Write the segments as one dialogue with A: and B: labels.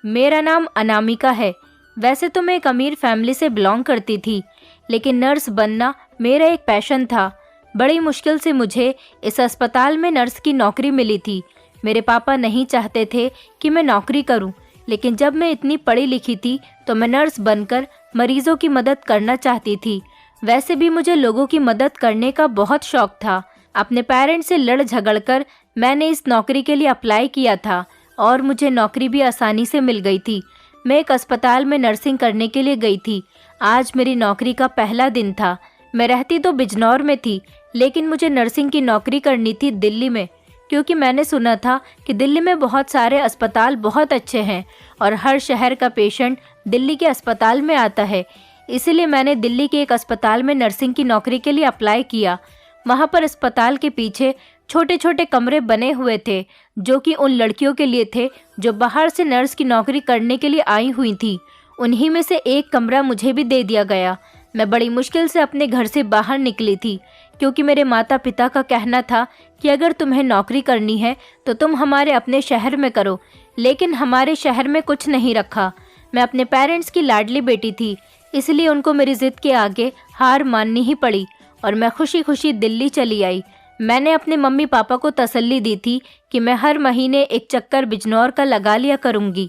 A: मेरा नाम अनामिका है। वैसे तो मैं एक अमीर फैमिली से बिलोंग करती थी, लेकिन नर्स बनना मेरा एक पैशन था। बड़ी मुश्किल से मुझे इस अस्पताल में नर्स की नौकरी मिली थी। मेरे पापा नहीं चाहते थे कि मैं नौकरी करूं, लेकिन जब मैं इतनी पढ़ी लिखी थी तो मैं नर्स बनकर मरीजों की मदद करना चाहती थी। वैसे भी मुझे लोगों की मदद करने का बहुत शौक था। अपने पेरेंट्स से लड़ झगड़ कर मैंने इस नौकरी के लिए अप्लाई किया था और मुझे नौकरी भी आसानी से मिल गई थी। मैं एक अस्पताल में नर्सिंग करने के लिए गई थी। आज मेरी नौकरी का पहला दिन था। मैं रहती तो बिजनौर में थी, लेकिन मुझे नर्सिंग की नौकरी करनी थी दिल्ली में, क्योंकि मैंने सुना था कि दिल्ली में बहुत सारे अस्पताल बहुत अच्छे हैं और हर शहर का पेशेंट दिल्ली के अस्पताल में आता है। इसीलिए मैंने दिल्ली के एक अस्पताल में नर्सिंग की नौकरी के लिए अप्लाई किया। वहाँ पर अस्पताल के पीछे छोटे छोटे कमरे बने हुए थे, जो कि उन लड़कियों के लिए थे जो बाहर से नर्स की नौकरी करने के लिए आई हुई थी। उन्हीं में से एक कमरा मुझे भी दे दिया गया। मैं बड़ी मुश्किल से अपने घर से बाहर निकली थी, क्योंकि मेरे माता पिता का कहना था कि अगर तुम्हें नौकरी करनी है तो तुम हमारे अपने शहर में करो, लेकिन हमारे शहर में कुछ नहीं रखा। मैं अपने पेरेंट्स की लाडली बेटी थी, इसलिए उनको मेरी जिद के आगे हार माननी ही पड़ी और मैं खुशी खुशी दिल्ली चली आई। मैंने अपने मम्मी पापा को तसल्ली दी थी कि मैं हर महीने एक चक्कर बिजनौर का लगा लिया करूँगी।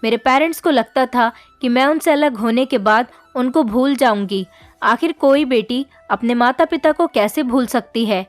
A: मेरे पेरेंट्स को लगता था कि मैं उनसे अलग होने के बाद उनको भूल जाऊंगी। आखिर कोई बेटी अपने माता पिता को कैसे भूल सकती है।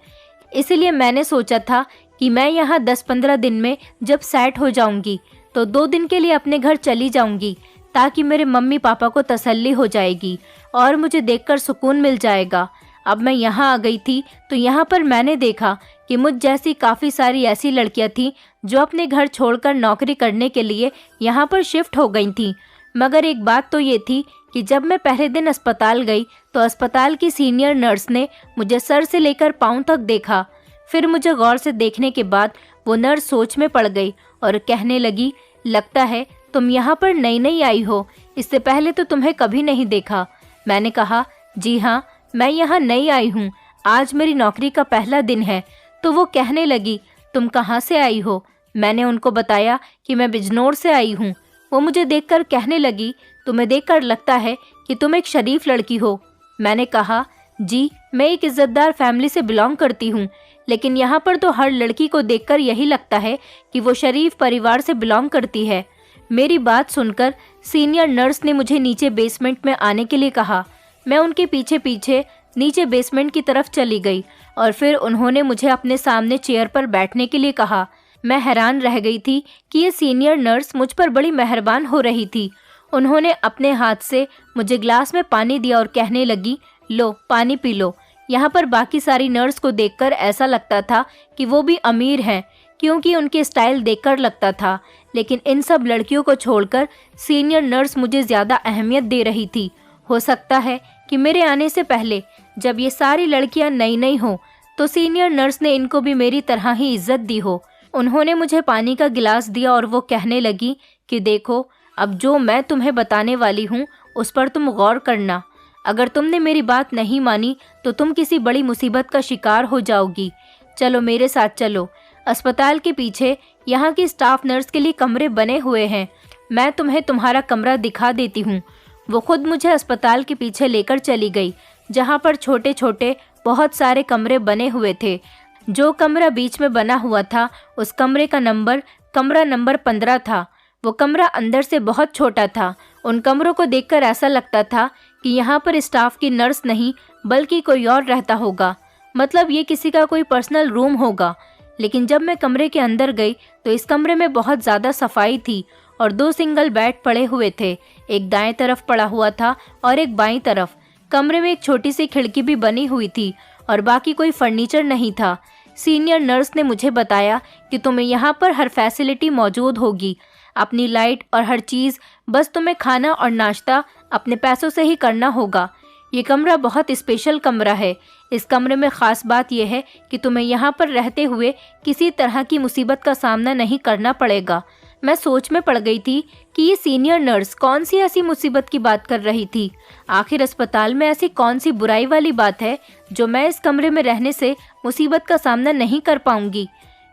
A: इसलिए मैंने सोचा था कि मैं यहाँ 10-15 दिन में जब सेट हो जाऊंगी तो 2 दिन के लिए अपने घर चली जाऊंगी, ताकि मेरे मम्मी पापा को तसल्ली हो जाएगी और मुझे देखकर सुकून मिल जाएगा। अब मैं यहाँ आ गई थी तो यहाँ पर मैंने देखा कि मुझ जैसी काफ़ी सारी ऐसी लड़कियाँ थीं जो अपने घर छोड़कर नौकरी करने के लिए यहाँ पर शिफ्ट हो गई थीं। मगर एक बात तो ये थी कि जब मैं पहले दिन अस्पताल गई तो अस्पताल की सीनियर नर्स ने मुझे सर से लेकर पाँव तक देखा। फिर मुझे गौर से देखने के बाद वो नर्स सोच में पड़ गई और कहने लगी, लगता है तुम यहाँ पर नई नई आई हो, इससे पहले तो तुम्हें कभी नहीं देखा। मैंने कहा, जी हाँ, मैं यहाँ नई आई हूँ, आज मेरी नौकरी का पहला दिन है। तो वो कहने लगी, तुम कहाँ से आई हो? मैंने उनको बताया कि मैं बिजनौर से आई हूँ। वो मुझे देखकर कहने लगी, तुम्हें देखकर लगता है कि तुम एक शरीफ लड़की हो। मैंने कहा, जी, मैं एक इज्जतदार फैमिली से बिलोंग करती हूँ, लेकिन यहाँ पर तो हर लड़की को देखकर यही लगता है कि वो शरीफ परिवार से बिलोंग करती है। मेरी बात सुनकर सीनियर नर्स ने मुझे नीचे बेसमेंट में आने के लिए कहा। मैं उनके पीछे पीछे नीचे बेसमेंट की तरफ चली गई और फिर उन्होंने मुझे अपने सामने चेयर पर बैठने के लिए कहा। मैं हैरान रह गई थी कि ये सीनियर नर्स मुझ पर बड़ी मेहरबान हो रही थी। उन्होंने अपने हाथ से मुझे ग्लास में पानी दिया और कहने लगी, लो पानी पी लो। यहाँ पर बाकी सारी नर्स को देखकर ऐसा लगता था कि वो भी अमीर हैं, क्योंकि उनके स्टाइल देखकर लगता था। लेकिन इन सब लड़कियों को छोड़कर सीनियर नर्स मुझे ज़्यादा अहमियत दे रही थी। हो सकता है कि मेरे आने से पहले जब ये सारी लड़कियां नई नई हों तो सीनियर नर्स ने इनको भी मेरी तरह ही इज्जत दी हो। उन्होंने मुझे पानी का गिलास दिया और वो कहने लगी कि देखो, अब जो मैं तुम्हें बताने वाली हूँ उस पर तुम गौर करना। अगर तुमने मेरी बात नहीं मानी तो तुम किसी बड़ी मुसीबत का शिकार हो जाओगी। चलो मेरे साथ चलो। अस्पताल के पीछे यहाँ की स्टाफ नर्स के लिए कमरे बने हुए हैं। मैं तुम्हें तुम्हारा कमरा दिखा देती हूँ। वो खुद मुझे अस्पताल के पीछे लेकर चली गई, जहाँ पर छोटे छोटे बहुत सारे कमरे बने हुए थे। जो कमरा बीच में बना हुआ था उस कमरे का नंबर कमरा नंबर 15 था। वो कमरा अंदर से बहुत छोटा था। उन कमरों को देखकर ऐसा लगता था कि यहाँ पर स्टाफ की नर्स नहीं बल्कि कोई और रहता होगा, मतलब ये किसी का कोई पर्सनल रूम होगा। लेकिन जब मैं कमरे के अंदर गई तो इस कमरे में बहुत ज़्यादा सफाई थी और 2 सिंगल बेड पड़े हुए थे। एक दाएं तरफ पड़ा हुआ था और एक बाईं तरफ। कमरे में एक छोटी सी खिड़की भी बनी हुई थी और बाकी कोई फर्नीचर नहीं था। सीनियर नर्स ने मुझे बताया कि तुम्हें यहाँ पर हर फैसिलिटी मौजूद होगी, अपनी लाइट और हर चीज़, बस तुम्हें खाना और नाश्ता अपने पैसों से ही करना होगा। ये कमरा बहुत स्पेशल कमरा है। इस कमरे में ख़ास बात यह है कि तुम्हें यहाँ पर रहते हुए किसी तरह की मुसीबत का सामना नहीं करना पड़ेगा। मैं सोच में पड़ गई थी कि ये सीनियर नर्स कौन सी ऐसी मुसीबत की बात कर रही थी। आखिर अस्पताल में ऐसी कौन सी बुराई वाली बात है जो मैं इस कमरे में रहने से मुसीबत का सामना नहीं कर पाऊंगी।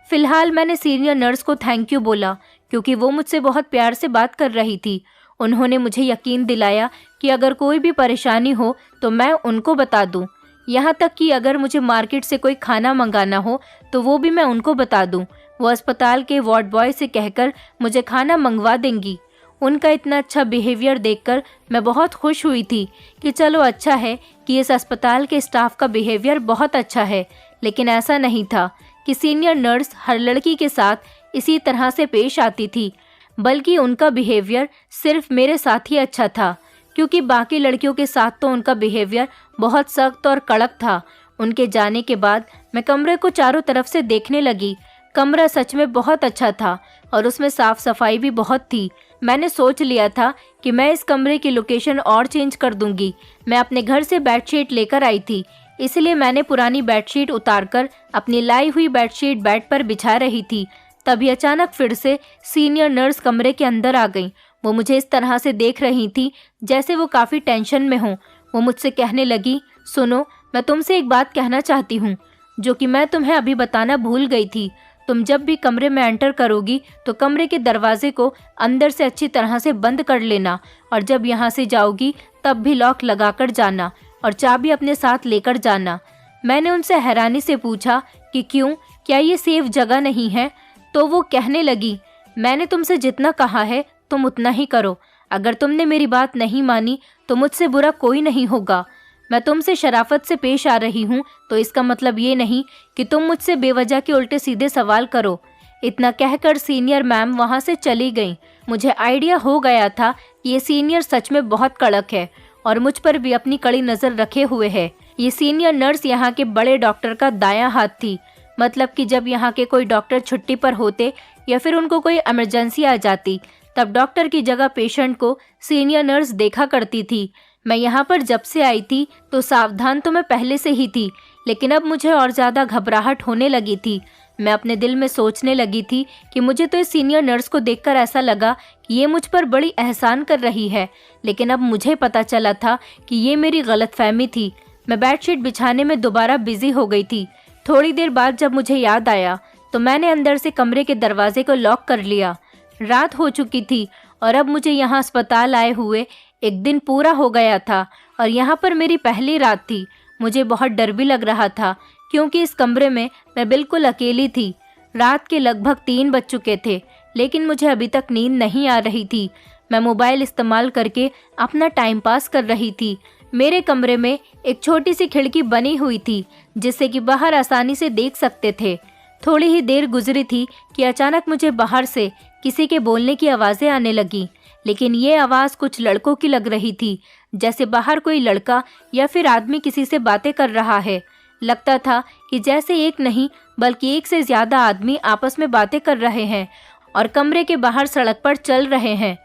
A: फिलहाल मैंने सीनियर नर्स को थैंक यू बोला, क्योंकि वो मुझसे बहुत प्यार से बात कर रही थी। उन्होंने मुझे यकीन दिलाया कि अगर कोई भी परेशानी हो तो मैं उनको बता दूं। यहाँ तक कि अगर मुझे मार्केट से कोई खाना मंगाना हो तो वो भी मैं उनको बता दूं। वो अस्पताल के वार्ड बॉय से कहकर मुझे खाना मंगवा देंगी। उनका इतना अच्छा बिहेवियर देखकर मैं बहुत खुश हुई थी कि चलो अच्छा है कि इस अस्पताल के स्टाफ का बिहेवियर बहुत अच्छा है। लेकिन ऐसा नहीं था कि सीनियर नर्स हर लड़की के साथ इसी तरह से पेश आती थी, बल्कि उनका बिहेवियर सिर्फ मेरे साथ ही अच्छा था, क्योंकि बाकी लड़कियों के साथ तो उनका बिहेवियर बहुत सख्त और कड़क था। उनके जाने के बाद मैं कमरे को चारों तरफ से देखने लगी। कमरा सच में बहुत अच्छा था और उसमें साफ सफाई भी बहुत थी। मैंने सोच लिया था कि मैं इस कमरे की लोकेशन और चेंज कर दूंगी। मैं अपने घर से बेडशीट लेकर आई थी, इसलिए मैंने पुरानी बेडशीट उतारकर अपनी लाई हुई बेडशीट बेड पर बिछा रही थी। तभी अचानक फिर से सीनियर नर्स कमरे के अंदर आ गई। वो मुझे इस तरह से देख रही थी जैसे वो काफ़ी टेंशन में हों। वो मुझसे कहने लगी, सुनो, मैं तुमसे एक बात कहना चाहती हूँ जो कि मैं तुम्हें अभी बताना भूल गई थी। तुम जब भी कमरे में एंटर करोगी तो कमरे के दरवाजे को अंदर से अच्छी तरह से बंद कर लेना और जब यहाँ से जाओगी तब भी लॉक लगाकर जाना और चाबी अपने साथ लेकर जाना। मैंने उनसे हैरानी से पूछा कि क्यों, क्या ये सेफ जगह नहीं है? तो वो कहने लगी, मैंने तुमसे जितना कहा है तुम उतना ही करो। अगर तुमने मेरी बात नहीं मानी तो मुझसे बुरा कोई नहीं होगा। मैं तुमसे शराफत से पेश आ रही हूँ तो इसका मतलब ये नहीं कि तुम मुझसे बेवजह के उल्टे सीधे सवाल करो। इतना कहकर सीनियर मैम वहाँ से चली गईं। मुझे आइडिया हो गया था कि ये सीनियर सच में बहुत कड़क है और मुझ पर भी अपनी कड़ी नज़र रखे हुए है। ये सीनियर नर्स यहाँ के बड़े डॉक्टर का दायां हाथ थी। मतलब कि जब यहाँ के कोई डॉक्टर छुट्टी पर होते या फिर उनको कोई इमरजेंसी आ जाती तब डॉक्टर की जगह पेशेंट को सीनियर नर्स देखा करती थी। मैं यहाँ पर जब से आई थी तो सावधान तो मैं पहले से ही थी, लेकिन अब मुझे और ज़्यादा घबराहट होने लगी थी। मैं अपने दिल में सोचने लगी थी कि मुझे तो इस सीनियर नर्स को देखकर ऐसा लगा कि ये मुझ पर बड़ी एहसान कर रही है, लेकिन अब मुझे पता चला था कि ये मेरी गलतफहमी थी। मैं बेडशीट बिछाने में दोबारा बिजी हो गई थी। थोड़ी देर बाद जब मुझे याद आया तो मैंने अंदर से कमरे के दरवाजे को लॉक कर लिया। रात हो चुकी थी और अब मुझे यहाँ अस्पताल आए हुए एक दिन पूरा हो गया था और यहाँ पर मेरी पहली रात थी। मुझे बहुत डर भी लग रहा था क्योंकि इस कमरे में मैं बिल्कुल अकेली थी। रात के लगभग 3 बज चुके थे, लेकिन मुझे अभी तक नींद नहीं आ रही थी। मैं मोबाइल इस्तेमाल करके अपना टाइम पास कर रही थी। मेरे कमरे में एक छोटी सी खिड़की बनी हुई थी जिससे कि बाहर आसानी से देख सकते थे। थोड़ी ही देर गुजरी थी कि अचानक मुझे बाहर से किसी के बोलने की आवाज़ें आने लगी, लेकिन ये आवाज़ कुछ लड़कों की लग रही थी, जैसे बाहर कोई लड़का या फिर आदमी किसी से बातें कर रहा है। लगता था कि जैसे एक नहीं बल्कि एक से ज़्यादा आदमी आपस में बातें कर रहे हैं और कमरे के बाहर सड़क पर चल रहे हैं।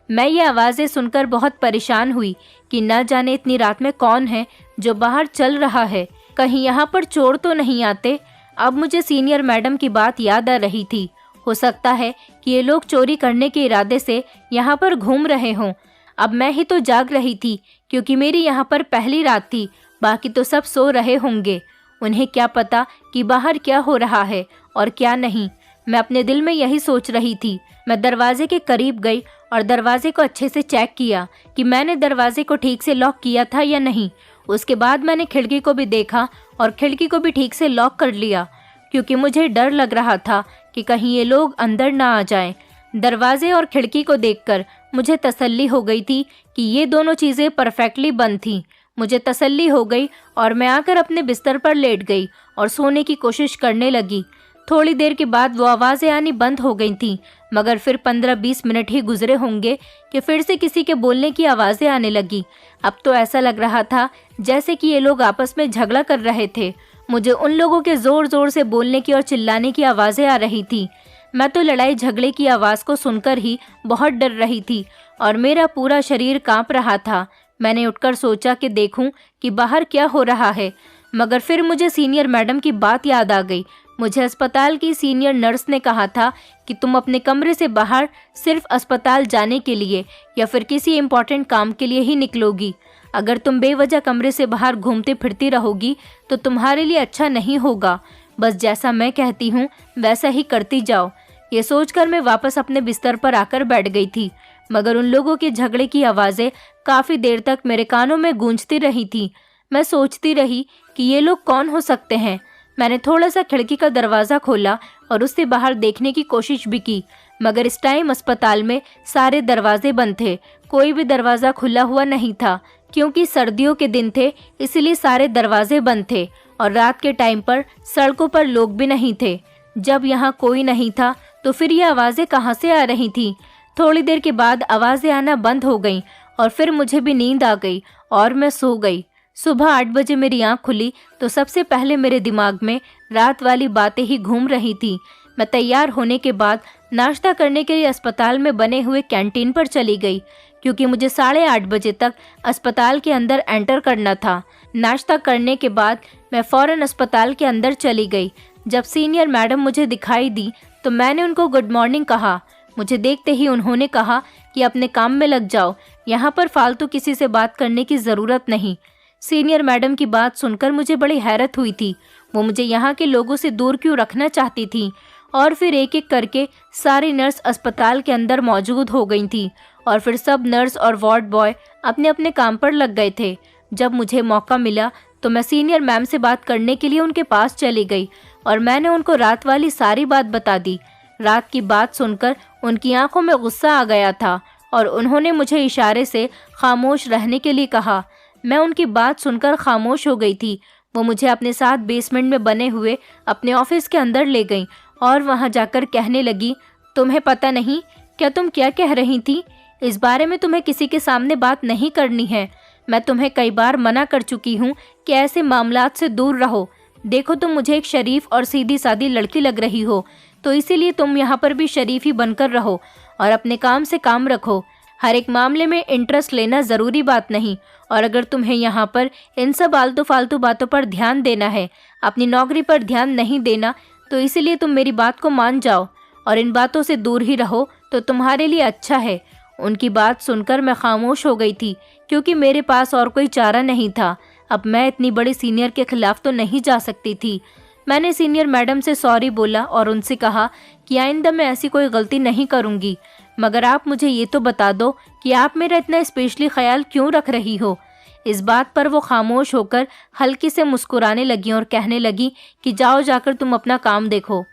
A: मैं ये आवाज़ें सुनकर बहुत परेशान हुई कि न जाने इतनी रात में कौन है जो बाहर चल रहा है। कहीं यहाँ पर चोर तो नहीं आते? अब मुझे सीनियर मैडम की बात याद आ रही थी। हो सकता है कि ये लोग चोरी करने के इरादे से यहाँ पर घूम रहे हों। अब मैं ही तो जाग रही थी क्योंकि मेरी यहाँ पर पहली रात थी, बाकी तो सब सो रहे होंगे। उन्हें क्या पता कि बाहर क्या हो रहा है और क्या नहीं। मैं अपने दिल में यही सोच रही थी। मैं दरवाजे के करीब गई और दरवाजे को अच्छे से चेक किया कि मैंने दरवाजे को ठीक से लॉक किया था या नहीं। उसके बाद मैंने खिड़की को भी देखा और खिड़की को भी ठीक से लॉक कर लिया, क्योंकि मुझे डर लग रहा था कि कहीं ये लोग अंदर ना आ जाएं। दरवाजे और खिड़की को देखकर मुझे तसल्ली हो गई थी कि ये दोनों चीज़ें परफेक्टली बंद थीं। मुझे तसल्ली हो गई और मैं आकर अपने बिस्तर पर लेट गई और सोने की कोशिश करने लगी। थोड़ी देर के बाद वो आवाज़ें आनी बंद हो गई थीं, मगर फिर 15-20 मिनट ही गुजरे होंगे कि फिर से किसी के बोलने की आवाज़ें आने लगी। अब तो ऐसा लग रहा था जैसे कि ये लोग आपस में झगड़ा कर रहे थे। मुझे उन लोगों के ज़ोर ज़ोर से बोलने की और चिल्लाने की आवाज़ें आ रही थी। मैं तो लड़ाई झगड़े की आवाज़ को सुनकर ही बहुत डर रही थी और मेरा पूरा शरीर कांप रहा था। मैंने उठकर सोचा कि देखूं कि बाहर क्या हो रहा है, मगर फिर मुझे सीनियर मैडम की बात याद आ गई। मुझे अस्पताल की सीनियर नर्स ने कहा था कि तुम अपने कमरे से बाहर सिर्फ अस्पताल जाने के लिए या फिर किसी इम्पोर्टेंट काम के लिए ही निकलोगी। अगर तुम बेवजह कमरे से बाहर घूमती फिरती रहोगी तो तुम्हारे लिए अच्छा नहीं होगा। बस जैसा मैं कहती हूँ वैसा ही करती जाओ। ये सोचकर मैं वापस अपने बिस्तर पर आकर बैठ गई थी, मगर उन लोगों के झगड़े की आवाज़ें काफ़ी देर तक मेरे कानों में गूंजती रही थी। मैं सोचती रही कि ये लोग कौन हो सकते हैं। मैंने थोड़ा सा खिड़की का दरवाज़ा खोला और उससे बाहर देखने की कोशिश भी की, मगर इस टाइम अस्पताल में सारे दरवाजे बंद थे। कोई भी दरवाज़ा खुला हुआ नहीं था, क्योंकि सर्दियों के दिन थे, इसलिए सारे दरवाजे बंद थे और रात के टाइम पर सड़कों पर लोग भी नहीं थे। जब यहाँ कोई नहीं था तो फिर ये आवाज़ें कहाँ से आ रही थीं? थोड़ी देर के बाद आवाज़ें आना बंद हो गईं और फिर मुझे भी नींद आ गई और मैं सो गई। सुबह 8 बजे मेरी आँख खुली तो सबसे पहले मेरे दिमाग में रात वाली बातें ही घूम रही थी। मैं तैयार होने के बाद नाश्ता करने के लिए अस्पताल में बने हुए कैंटीन पर चली गई, क्योंकि मुझे 8:30 बजे तक अस्पताल के अंदर एंटर करना था। नाश्ता करने के बाद मैं फ़ौरन अस्पताल के अंदर चली गई। जब सीनियर मैडम मुझे दिखाई दी तो मैंने उनको गुड मॉर्निंग कहा। मुझे देखते ही उन्होंने कहा कि अपने काम में लग जाओ, यहाँ पर फालतू किसी से बात करने की ज़रूरत नहीं। सीनियर मैडम की बात सुनकर मुझे बड़ी हैरत हुई थी। वो मुझे यहाँ के लोगों से दूर क्यों रखना चाहती थी। और फिर एक एक करके सारी नर्स अस्पताल के अंदर मौजूद हो गई थी और फिर सब नर्स और वार्ड बॉय अपने अपने काम पर लग गए थे। जब मुझे मौका मिला तो मैं सीनियर मैम से बात करने के लिए उनके पास चली गई और मैंने उनको रात वाली सारी बात बता दी। रात की बात सुनकर उनकी आंखों में गुस्सा आ गया था और उन्होंने मुझे इशारे से खामोश रहने के लिए कहा। मैं उनकी बात सुनकर खामोश हो गई थी। वो मुझे अपने साथ बेसमेंट में बने हुए अपने ऑफिस के अंदर ले गई और वहां जाकर कहने लगी, तुम्हें पता नहीं क्या तुम क्या कह रही थी? इस बारे में तुम्हें किसी के सामने बात नहीं करनी है। मैं तुम्हें कई बार मना कर चुकी हूँ कि ऐसे मामलात से दूर रहो। देखो, तुम मुझे एक शरीफ और सीधी सादी लड़की लग रही हो, तो इसीलिए तुम यहाँ पर भी शरीफ ही बनकर रहो और अपने काम से काम रखो। हर एक मामले में इंटरेस्ट लेना ज़रूरी बात नहीं, और अगर तुम्हें यहाँ पर इन सब आलतू फालतू बातों पर ध्यान देना है, अपनी नौकरी पर ध्यान नहीं देना, तो इसीलिए तुम मेरी बात को मान जाओ और इन बातों से दूर ही रहो तो तुम्हारे लिए अच्छा है। उनकी बात सुनकर मैं खामोश हो गई थी, क्योंकि मेरे पास और कोई चारा नहीं था। अब मैं इतनी बड़ी सीनियर के खिलाफ तो नहीं जा सकती थी। मैंने सीनियर मैडम से सॉरी बोला और उनसे कहा कि आइंदा मैं ऐसी कोई गलती नहीं करूँगी, मगर आप मुझे ये तो बता दो कि आप मेरा इतना स्पेशली ख्याल क्यों रख रही हो। इस बात पर वो खामोश होकर हल्की से मुस्कुराने लगी और कहने लगी कि जाओ, जाकर तुम अपना काम देखो।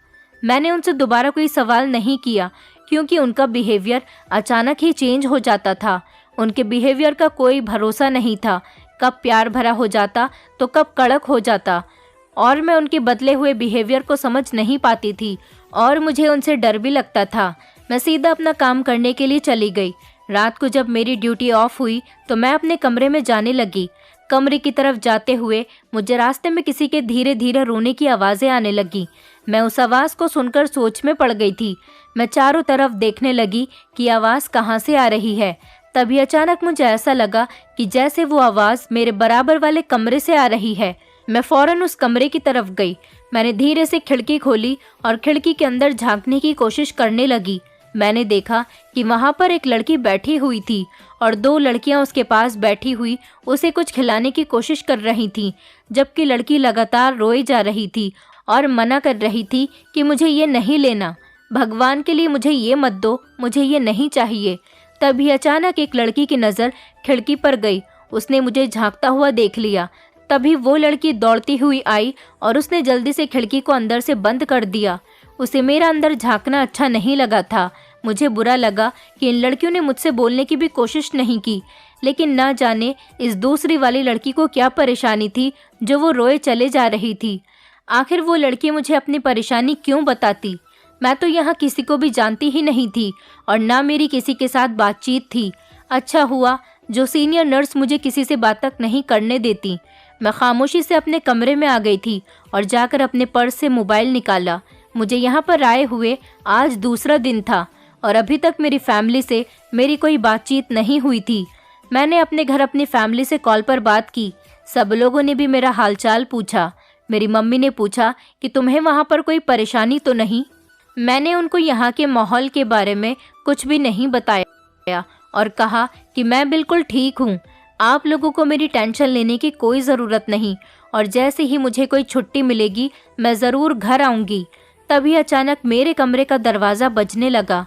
A: मैंने उनसे दोबारा कोई सवाल नहीं किया, क्योंकि उनका बिहेवियर अचानक ही चेंज हो जाता था। उनके बिहेवियर का कोई भरोसा नहीं था, कब प्यार भरा हो जाता तो कब कड़क हो जाता, और मैं उनके बदले हुए बिहेवियर को समझ नहीं पाती थी और मुझे उनसे डर भी लगता था। मैं सीधा अपना काम करने के लिए चली गई। रात को जब मेरी ड्यूटी ऑफ हुई तो मैं अपने कमरे में जाने लगी। कमरे की तरफ जाते हुए मुझे रास्ते में किसी के धीरे धीरे रोने की आवाज़ें आने लगी। मैं उस आवाज़ को सुनकर सोच में पड़ गई थी। मैं चारों तरफ देखने लगी कि आवाज़ कहाँ से आ रही है। तभी अचानक मुझे ऐसा लगा कि जैसे वो आवाज़ मेरे बराबर वाले कमरे से आ रही है। मैं फ़ौरन उस कमरे की तरफ गई। मैंने धीरे से खिड़की खोली और खिड़की के अंदर झांकने की कोशिश करने लगी। मैंने देखा कि वहाँ पर एक लड़की बैठी हुई थी और 2 लड़कियाँ उसके पास बैठी हुई उसे कुछ खिलाने की कोशिश कर रही थीं, जबकि लड़की लगातार रोई जा रही थी और मना कर रही थी कि मुझे ये नहीं लेना, भगवान के लिए मुझे ये मत दो, मुझे ये नहीं चाहिए। तभी अचानक एक लड़की की नज़र खिड़की पर गई। उसने मुझे झांकता हुआ देख लिया। तभी वो लड़की दौड़ती हुई आई और उसने जल्दी से खिड़की को अंदर से बंद कर दिया। उसे मेरा अंदर झांकना अच्छा नहीं लगा था। मुझे बुरा लगा कि इन लड़कियों ने मुझसे बोलने की भी कोशिश नहीं की, लेकिन ना जाने इस दूसरी वाली लड़की को क्या परेशानी थी जो वो रोए चले जा रही थी। आखिर वो लड़की मुझे अपनी परेशानी क्यों बताती? मैं तो यहाँ किसी को भी जानती ही नहीं थी और ना मेरी किसी के साथ बातचीत थी। अच्छा हुआ जो सीनियर नर्स मुझे किसी से बात तक नहीं करने देती। मैं खामोशी से अपने कमरे में आ गई थी और जाकर अपने पर्स से मोबाइल निकाला। मुझे यहाँ पर आए हुए आज दूसरा दिन था और अभी तक मेरी फैमिली से मेरी कोई बातचीत नहीं हुई थी। मैंने अपने घर अपनी फैमिली से कॉल पर बात की। सब लोगों ने भी मेरा हालचाल पूछा। मेरी मम्मी ने पूछा कि तुम्हें वहाँ पर कोई परेशानी तो नहीं। मैंने उनको यहाँ के माहौल के बारे में कुछ भी नहीं बताया और कहा कि मैं बिल्कुल ठीक हूँ, आप लोगों को मेरी टेंशन लेने की कोई ज़रूरत नहीं और जैसे ही मुझे कोई छुट्टी मिलेगी मैं ज़रूर घर आऊँगी। तभी अचानक मेरे कमरे का दरवाज़ा बजने लगा।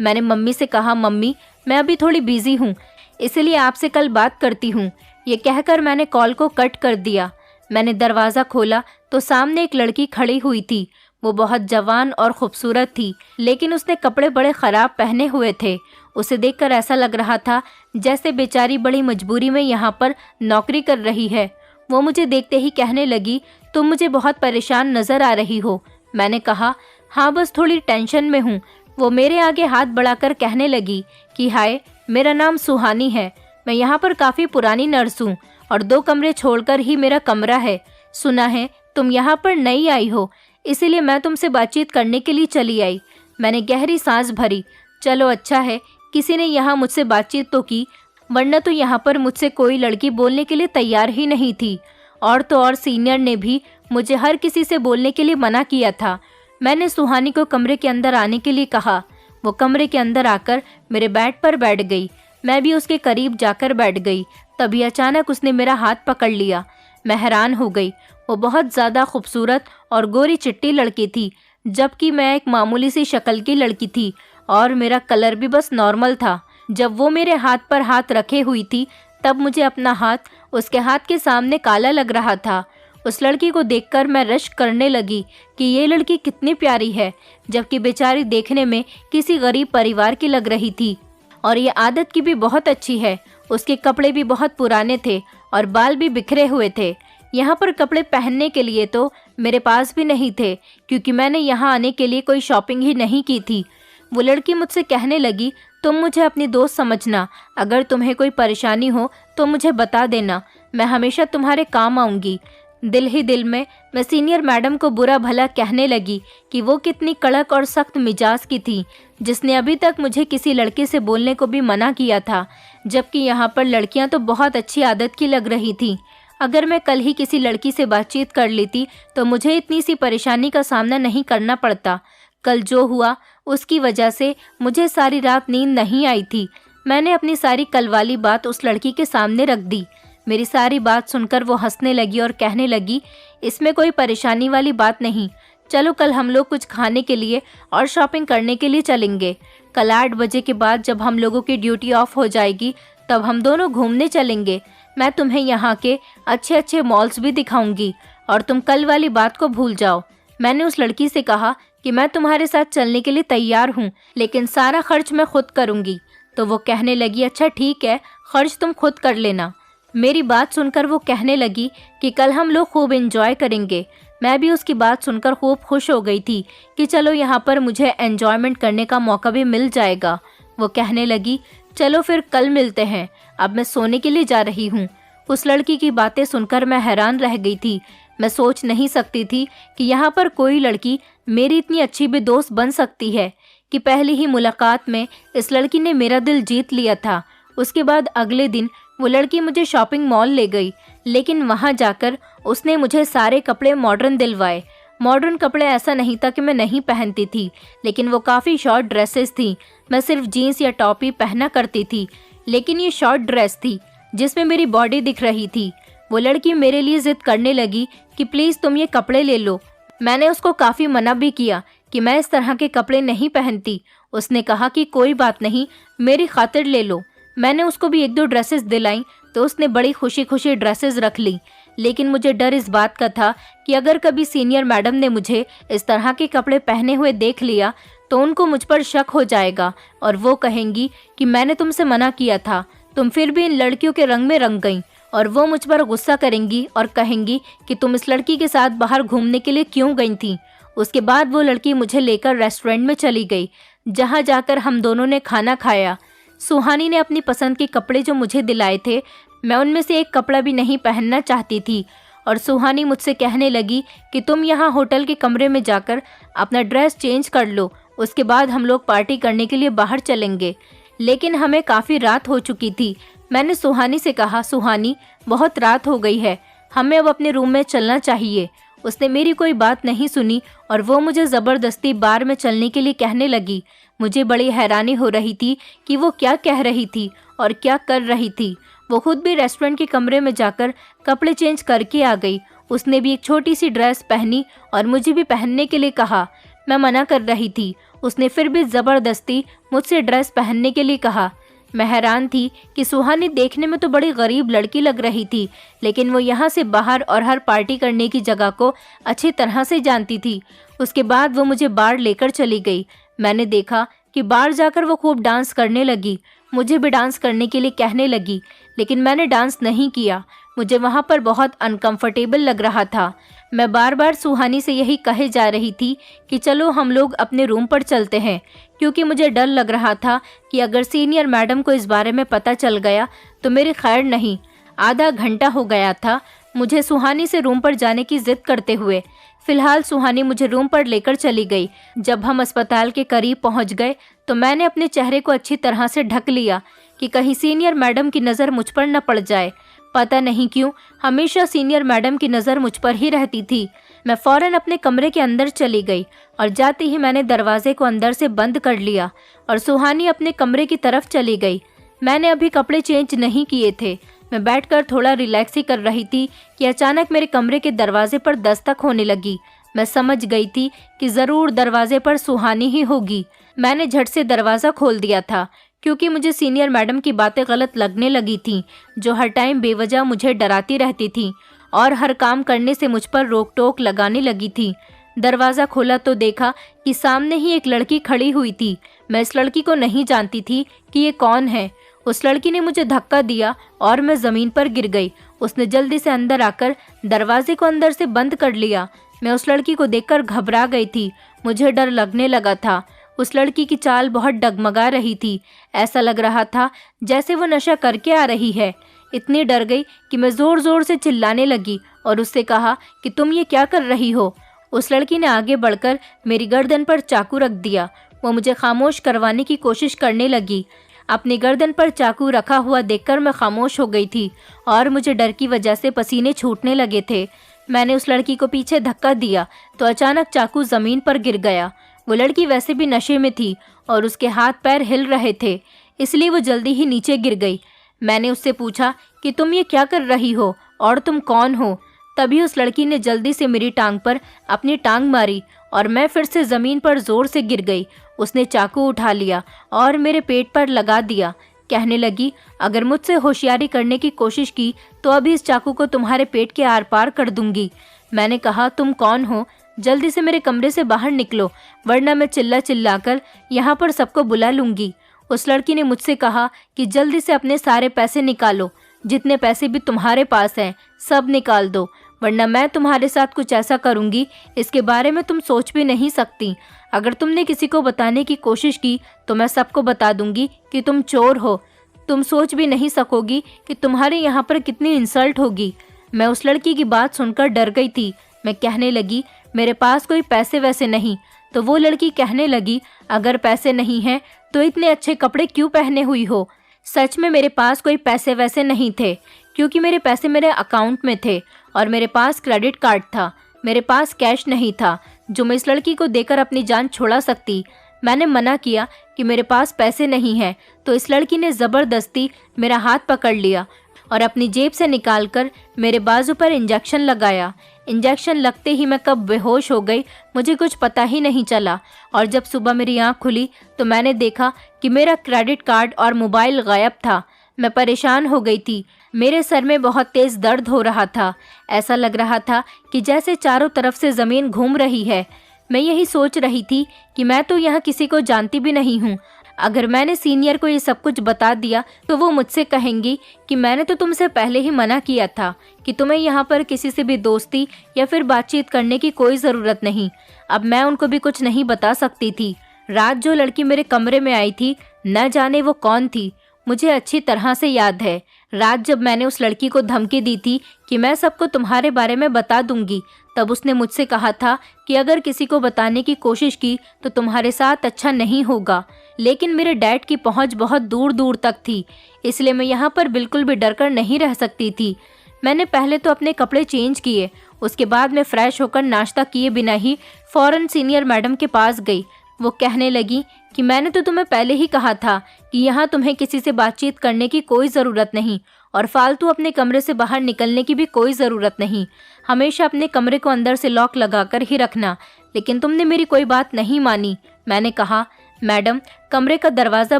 A: मैंने मम्मी से कहा, मम्मी मैं अभी थोड़ी बिजी हूँ, इसलिए आपसे कल बात करती हूँ। ये कहकर मैंने कॉल को कट कर दिया। मैंने दरवाज़ा खोला तो सामने एक लड़की खड़ी हुई थी। वो बहुत जवान और खूबसूरत थी, लेकिन उसने कपड़े बड़े ख़राब पहने हुए थे। उसे देखकर ऐसा लग रहा था जैसे बेचारी बड़ी मजबूरी में यहाँ पर नौकरी कर रही है। वो मुझे देखते ही कहने लगी, तुम मुझे बहुत परेशान नज़र आ रही हो। मैंने कहा, हाँ बस थोड़ी टेंशन में हूँ। वो मेरे आगे हाथ बढ़ाकर कहने लगी कि हाय, मेरा नाम सुहानी है। मैं यहाँ पर काफ़ी पुरानी नर्स हूँ और 2 कमरे छोड़कर ही मेरा कमरा है। सुना है तुम यहाँ पर नई आई हो, इसीलिए मैं तुमसे बातचीत करने के लिए चली आई। मैंने गहरी सांस भरी। चलो अच्छा है, किसी ने यहाँ मुझसे बातचीत तो की, वरना तो यहाँ पर मुझसे कोई लड़की बोलने के लिए तैयार ही नहीं थी। और तो और सीनियर ने भी मुझे हर किसी से बोलने के लिए मना किया था। मैंने सुहानी को कमरे के अंदर आने के लिए कहा। वो कमरे के अंदर आकर मेरे बेड पर बैठ गई। मैं भी उसके करीब जाकर बैठ गई। तभी अचानक उसने मेरा हाथ पकड़ लिया। मैं हैरान हो गई। वो बहुत ज़्यादा खूबसूरत और गोरी चिट्टी लड़की थी, जबकि मैं एक मामूली सी शक्ल की लड़की थी और मेरा कलर भी बस नॉर्मल था। जब वो मेरे हाथ पर हाथ रखे हुई थी, तब मुझे अपना हाथ उसके हाथ के सामने काला लग रहा था। उस लड़की को देखकर मैं रश्क करने लगी कि ये लड़की कितनी प्यारी है, जबकि बेचारी देखने में किसी गरीब परिवार की लग रही थी। और ये आदत की भी बहुत अच्छी है। उसके कपड़े भी बहुत पुराने थे और बाल भी बिखरे हुए थे। यहाँ पर कपड़े पहनने के लिए तो मेरे पास भी नहीं थे, क्योंकि मैंने यहाँ आने के लिए कोई शॉपिंग ही नहीं की थी। वो लड़की मुझसे कहने लगी, तुम मुझे अपनी दोस्त समझना, अगर तुम्हें कोई परेशानी हो तो मुझे बता देना, मैं हमेशा तुम्हारे काम आऊँगी। दिल ही दिल में मैं सीनियर मैडम को बुरा भला कहने लगी कि वो कितनी कड़क और सख्त मिजाज की थी, जिसने अभी तक मुझे किसी लड़के से बोलने को भी मना किया था, जबकि यहाँ पर लड़कियाँ तो बहुत अच्छी आदत की लग रही थी। अगर मैं कल ही किसी लड़की से बातचीत कर लेती तो मुझे इतनी सी परेशानी का सामना नहीं करना पड़ता। कल जो हुआ उसकी वजह से मुझे सारी रात नींद नहीं आई थी। मैंने अपनी सारी कल वाली बात उस लड़की के सामने रख दी। मेरी सारी बात सुनकर वो हंसने लगी और कहने लगी, इसमें कोई परेशानी वाली बात नहीं, चलो कल हम लोग कुछ खाने के लिए और शॉपिंग करने के लिए चलेंगे। कल 8 बजे के बाद जब हम लोगों की ड्यूटी ऑफ हो जाएगी, तब हम दोनों घूमने चलेंगे। मैं तुम्हें यहाँ के अच्छे अच्छे मॉल्स भी दिखाऊंगी और तुम कल वाली बात को भूल जाओ। मैंने उस लड़की से कहा कि मैं तुम्हारे साथ चलने के लिए तैयार हूँ, लेकिन सारा खर्च मैं खुद करूँगी। तो वो कहने लगी, अच्छा ठीक है, खर्च तुम खुद कर लेना। मेरी बात सुनकर वो कहने लगी कि कल हम लोग खूब एंजॉय करेंगे। मैं भी उसकी बात सुनकर खूब खुश हो गई थी कि चलो यहाँ पर मुझे एंजॉयमेंट करने का मौका भी मिल जाएगा। वो कहने लगी, चलो फिर कल मिलते हैं, अब मैं सोने के लिए जा रही हूँ। उस लड़की की बातें सुनकर मैं हैरान रह गई थी। मैं सोच नहीं सकती थी कि यहाँ पर कोई लड़की मेरी इतनी अच्छी भी दोस्त बन सकती है कि पहली ही मुलाकात में इस लड़की ने मेरा दिल जीत लिया था। उसके बाद अगले दिन वो लड़की मुझे शॉपिंग मॉल ले गई, लेकिन वहाँ जाकर उसने मुझे सारे कपड़े मॉडर्न दिलवाए। मॉडर्न कपड़े ऐसा नहीं था कि मैं नहीं पहनती थी, लेकिन वो काफ़ी शॉर्ट ड्रेसेस थी। मैं सिर्फ जीन्स या टॉप ही पहना करती थी, लेकिन ये शॉर्ट ड्रेस थी जिसमें मेरी बॉडी दिख रही थी। वो लड़की मेरे लिए जिद करने लगी कि प्लीज़ तुम ये कपड़े ले लो। मैंने उसको काफ़ी मना भी किया कि मैं इस तरह के कपड़े नहीं पहनती। उसने कहा कि कोई बात नहीं, मेरी खातिर ले लो। मैंने उसको भी 1-2 ड्रेसेस दिलाई तो उसने बड़ी खुशी खुशी ड्रेसेस रख ली, लेकिन मुझे डर इस बात का था कि अगर कभी सीनियर मैडम ने मुझे इस तरह के कपड़े पहने हुए देख लिया तो उनको मुझ पर शक हो जाएगा और वो कहेंगी कि मैंने तुमसे मना किया था, तुम फिर भी इन लड़कियों के रंग में रंग गई, और वो मुझ पर गुस्सा करेंगी और कहेंगी कि तुम इस लड़की के साथ बाहर घूमने के लिए क्यों गई थी। उसके बाद वो लड़की मुझे लेकर रेस्टोरेंट में चली गई, जहाँ जाकर हम दोनों ने खाना खाया। सुहानी ने अपनी पसंद के कपड़े जो मुझे दिलाए थे, मैं उनमें से एक कपड़ा भी नहीं पहनना चाहती थी, और सुहानी मुझसे कहने लगी कि तुम यहाँ होटल के कमरे में जाकर अपना ड्रेस चेंज कर लो, उसके बाद हम लोग पार्टी करने के लिए बाहर चलेंगे। लेकिन हमें काफ़ी रात हो चुकी थी। मैंने सुहानी से कहा, सुहानी बहुत रात हो गई है, हमें अब अपने रूम में चलना चाहिए। उसने मेरी कोई बात नहीं सुनी और वो मुझे ज़बरदस्ती बार में चलने के लिए कहने लगी। मुझे बड़ी हैरानी हो रही थी कि वो क्या कह रही थी और क्या कर रही थी। वो खुद भी रेस्टोरेंट के कमरे में जाकर कपड़े चेंज करके आ गई। उसने भी एक छोटी सी ड्रेस पहनी और मुझे भी पहनने के लिए कहा। मैं मना कर रही थी। उसने फिर भी ज़बरदस्ती मुझसे ड्रेस पहनने के लिए कहा। मैं हैरान थी कि सुहानी देखने में तो बड़ी गरीब लड़की लग रही थी, लेकिन वो यहाँ से बाहर और हर पार्टी करने की जगह को अच्छी तरह से जानती थी। उसके बाद वो मुझे बार लेकर चली गई। मैंने देखा कि बार जाकर वो खूब डांस करने लगी। मुझे भी डांस करने के लिए कहने लगी, लेकिन मैंने डांस नहीं किया। मुझे वहाँ पर बहुत अनकंफर्टेबल लग रहा था। मैं बार बार सुहानी से यही कहे जा रही थी कि चलो हम लोग अपने रूम पर चलते हैं, क्योंकि मुझे डर लग रहा था कि अगर सीनियर मैडम को इस बारे में पता चल गया तो मेरी खैर नहीं। आधा घंटा हो गया था मुझे सुहानी से रूम पर जाने की जिद करते हुए। फिलहाल सुहानी मुझे रूम पर लेकर चली गई। जब हम अस्पताल के करीब पहुंच गए तो मैंने अपने चेहरे को अच्छी तरह से ढक लिया कि कहीं सीनियर मैडम की नज़र मुझ पर न पड़ जाए। पता नहीं क्यों हमेशा सीनियर मैडम की नज़र मुझ पर ही रहती थी। मैं फ़ौरन अपने कमरे के अंदर चली गई और जाते ही मैंने दरवाजे को अंदर से बंद कर लिया और सुहानी अपने कमरे की तरफ चली गई। मैंने अभी कपड़े चेंज नहीं किए थे। मैं बैठकर थोड़ा रिलैक्स ही कर रही थी कि अचानक मेरे कमरे के दरवाजे पर दस्तक होने लगी। मैं समझ गई थी कि ज़रूर दरवाजे पर सुहानी ही होगी। मैंने झट से दरवाज़ा खोल दिया था, क्योंकि मुझे सीनियर मैडम की बातें गलत लगने लगी थीं, जो हर टाइम बेवजह मुझे डराती रहती थीं और हर काम करने से मुझ पर रोक टोक लगाने लगी थी। दरवाज़ा खोला तो देखा कि सामने ही एक लड़की खड़ी हुई थी। मैं इस लड़की को नहीं जानती थी कि ये कौन है। उस लड़की ने मुझे धक्का दिया और मैं ज़मीन पर गिर गई। उसने जल्दी से अंदर आकर दरवाजे को अंदर से बंद कर लिया। मैं उस लड़की को देखकर घबरा गई थी। मुझे डर लगने लगा था। उस लड़की की चाल बहुत डगमगा रही थी। ऐसा लग रहा था जैसे वो नशा करके आ रही है। इतनी डर गई कि मैं ज़ोर ज़ोर से चिल्लाने लगी और उससे कहा कि तुम ये क्या कर रही हो। उस लड़की ने आगे बढ़कर मेरी गर्दन पर चाकू रख दिया। वो मुझे खामोश करवाने की कोशिश करने लगी। अपनी गर्दन पर चाकू रखा हुआ देखकर मैं खामोश हो गई थी और मुझे डर की वजह से पसीने छूटने लगे थे। मैंने उस लड़की को पीछे धक्का दिया तो अचानक चाकू ज़मीन पर गिर गया। वो लड़की वैसे भी नशे में थी और उसके हाथ पैर हिल रहे थे, इसलिए वो जल्दी ही नीचे गिर गई। मैंने उससे पूछा कि तुम ये क्या कर रही हो और तुम कौन हो। तभी उस लड़की ने जल्दी से मेरी टांग पर अपनी टांग मारी और मैं फिर से ज़मीन पर ज़ोर से गिर गई। उसने चाकू उठा लिया और मेरे पेट पर लगा दिया। कहने लगी, अगर मुझसे होशियारी करने की कोशिश की तो अभी इस चाकू को तुम्हारे पेट के आर पार कर दूंगी। मैंने कहा, तुम कौन हो? जल्दी से मेरे कमरे से बाहर निकलो, वरना मैं चिल्ला चिल्लाकर यहाँ पर सबको बुला लूँगी। उस लड़की ने मुझसे कहा कि जल्दी से अपने सारे पैसे निकालो, जितने पैसे भी तुम्हारे पास हैं सब निकाल दो, वरना मैं तुम्हारे साथ कुछ ऐसा करूँगी इसके बारे में तुम सोच भी नहीं सकती। अगर तुमने किसी को बताने की कोशिश की तो मैं सबको बता दूंगी कि तुम चोर हो। तुम सोच भी नहीं सकोगी कि तुम्हारे यहाँ पर कितनी इंसल्ट होगी। मैं उस लड़की की बात सुनकर डर गई थी। मैं कहने लगी, मेरे पास कोई पैसे वैसे नहीं। तो वो लड़की कहने लगी, अगर पैसे नहीं हैं तो इतने अच्छे कपड़े क्यों पहने हुई हो? सच में मेरे पास कोई पैसे वैसे नहीं थे, क्योंकि मेरे पैसे मेरे अकाउंट में थे और मेरे पास क्रेडिट कार्ड था। मेरे पास कैश नहीं था जो मैं इस लड़की को देकर अपनी जान छुड़ा सकती। मैंने मना किया कि मेरे पास पैसे नहीं हैं, तो इस लड़की ने ज़बरदस्ती मेरा हाथ पकड़ लिया और अपनी जेब से निकालकर मेरे बाजू पर इंजेक्शन लगाया। इंजेक्शन लगते ही मैं कब बेहोश हो गई मुझे कुछ पता ही नहीं चला, और जब सुबह मेरी आँख खुली तो मैंने देखा कि मेरा क्रेडिट कार्ड और मोबाइल गायब था। मैं परेशान हो गई थी। मेरे सर में बहुत तेज़ दर्द हो रहा था। ऐसा लग रहा था कि जैसे चारों तरफ से ज़मीन घूम रही है। मैं यही सोच रही थी कि मैं तो यहाँ किसी को जानती भी नहीं हूँ। अगर मैंने सीनियर को ये सब कुछ बता दिया तो वो मुझसे कहेंगी कि मैंने तो तुमसे पहले ही मना किया था कि तुम्हें यहाँ पर किसी से भी दोस्ती या फिर बातचीत करने की कोई ज़रूरत नहीं। अब मैं उनको भी कुछ नहीं बता सकती थी। रात जो लड़की मेरे कमरे में आई थी, न जाने वो कौन थी। मुझे अच्छी तरह से याद है, रात जब मैंने उस लड़की को धमकी दी थी कि मैं सबको तुम्हारे बारे में बता दूंगी, तब उसने मुझसे कहा था कि अगर किसी को बताने की कोशिश की तो तुम्हारे साथ अच्छा नहीं होगा। लेकिन मेरे डैड की पहुंच बहुत दूर दूर तक थी, इसलिए मैं यहाँ पर बिल्कुल भी डरकर नहीं रह सकती थी। मैंने पहले तो अपने कपड़े चेंज किए, उसके बाद मैं फ्रेश होकर नाश्ता किए बिना ही फ़ौरन सीनियर मैडम के पास गई। वो कहने लगी कि मैंने तो तुम्हें पहले ही कहा था कि यहाँ तुम्हें किसी से बातचीत करने की कोई ज़रूरत नहीं, और फालतू अपने कमरे से बाहर निकलने की भी कोई ज़रूरत नहीं। हमेशा अपने कमरे को अंदर से लॉक लगाकर ही रखना। लेकिन तुमने मेरी कोई बात नहीं मानी। मैंने कहा, मैडम, कमरे का दरवाज़ा